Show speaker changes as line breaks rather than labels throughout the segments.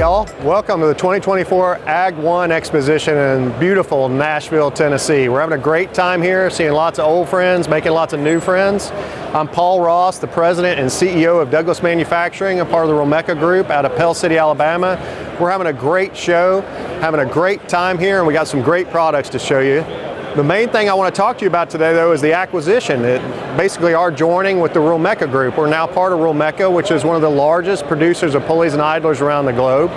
y'all, welcome to the 2024 AGG1 Exposition in beautiful Nashville, Tennessee. We're having a great time here, seeing lots of old friends, making lots of new friends. I'm Paul Ross, the president and CEO of Douglas Manufacturing, a part of the Rulmeca Group out of Pell City, Alabama. We're having a great show, having a great time here, and we got some great products to show you. The main thing I want to talk to you about today, though, is the acquisition. Basically our joining with the Rulmeca Group. We're now part of Rulmeca, which is one of the largest producers of pulleys and idlers around the globe.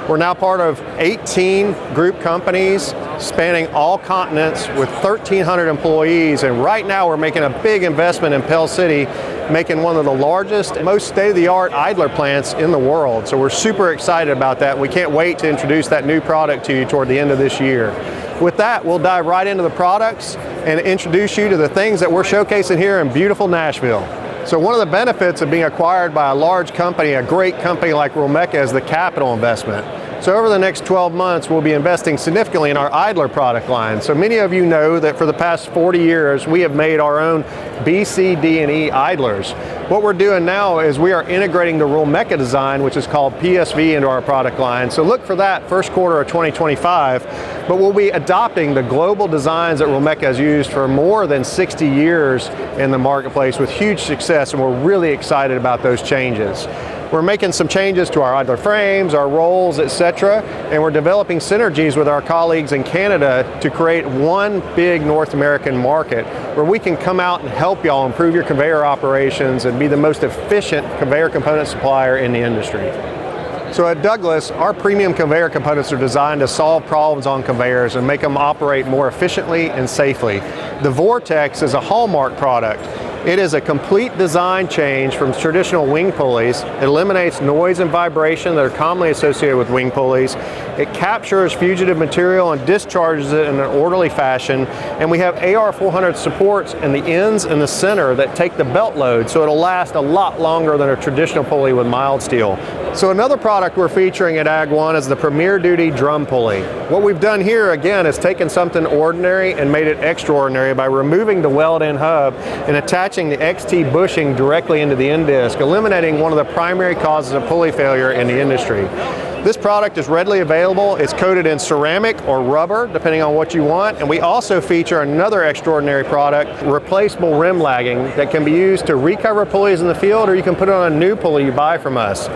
We're now part of 18 group companies spanning all continents with 1,300 employees, and right now we're making a big investment in Pell City, making one of the largest, most state-of-the-art idler plants in the world. So we're super excited about that. We can't wait to introduce that new product to you toward the end of this year. With that, we'll dive right into the products and introduce you to the things that we're showcasing here in beautiful Nashville. So one of the benefits of being acquired by a large company, a great company like Rulmeca, is the capital investment. So over the next 12 months, we'll be investing significantly in our idler product line. So many of you know that for the past 40 years, we have made our own B, C, D, and E idlers. What we're doing now is we are integrating the Rulmeca design, which is called PSV, into our product line. So look for that first quarter of 2025. But we'll be adopting the global designs that Rulmeca has used for more than 60 years in the marketplace with huge success, and we're really excited about those changes. We're making some changes to our idler frames, our rolls, etc., and we're developing synergies with our colleagues in Canada to create one big North American market where we can come out and help y'all improve your conveyor operations and be the most efficient conveyor component supplier in the industry. So at Douglas, our premium conveyor components are designed to solve problems on conveyors and make them operate more efficiently and safely. The Vortex is a hallmark product. It is a complete design change from traditional wing pulleys. It eliminates noise and vibration that are commonly associated with wing pulleys. It captures fugitive material and discharges it in an orderly fashion. And we have AR400 supports in the ends and the center that take the belt load, so it'll last a lot longer than a traditional pulley with mild steel. So another product we're featuring at AGG1 is the Premier Duty drum pulley. What we've done here, again, is taken something ordinary and made it extraordinary by removing the weld-in hub and attaching the XT bushing directly into the end disc, eliminating one of the primary causes of pulley failure in the industry. This product is readily available. It's coated in ceramic or rubber, depending on what you want. And we also feature another extraordinary product, replaceable rim lagging, that can be used to recover pulleys in the field, or you can put it on a new pulley you buy from us.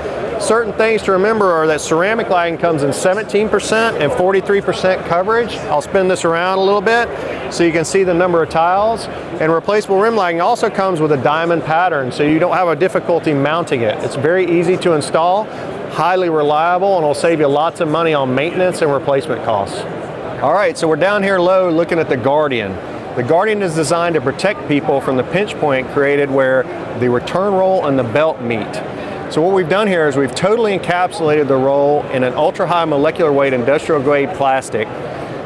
Certain things to remember are that ceramic lagging comes in 17% and 43% coverage. I'll spin this around a little bit so you can see the number of tiles. And replaceable rim lagging also comes with a diamond pattern, so you don't have a difficulty mounting it. It's very easy to install, highly reliable, and will save you lots of money on maintenance and replacement costs. All right, so we're down here low looking at the Guardian. The Guardian is designed to protect people from the pinch point created where the return roll and the belt meet. So what we've done here is we've totally encapsulated the roll in an ultra-high molecular weight industrial grade plastic.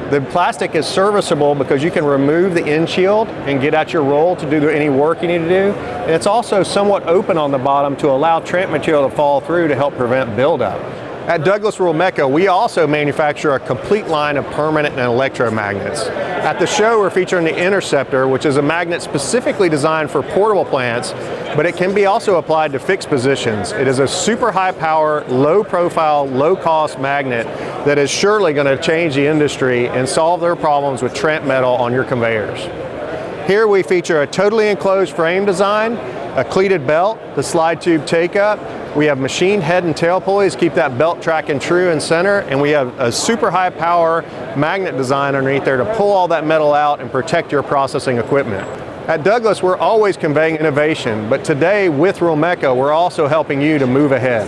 The plastic is serviceable because you can remove the end shield and get at your roll to do any work you need to do. And it's also somewhat open on the bottom to allow tramp material to fall through to help prevent buildup. At Douglas Rulmeca, we also manufacture a complete line of permanent and electromagnets. At the show, we're featuring the Interceptor, which is a magnet specifically designed for portable plants, but it can be also applied to fixed positions. It is a super high power, low profile, low cost magnet that is surely going to change the industry and solve their problems with tramp metal on your conveyors. Here we feature a totally enclosed frame design, a cleated belt, the slide tube take-up. We have machined head and tail pulleys, keep that belt tracking true and center, and we have a super high power magnet design underneath there to pull all that metal out and protect your processing equipment. At Douglas, we're always conveying innovation, but today with Rulmeca, we're also helping you to move ahead.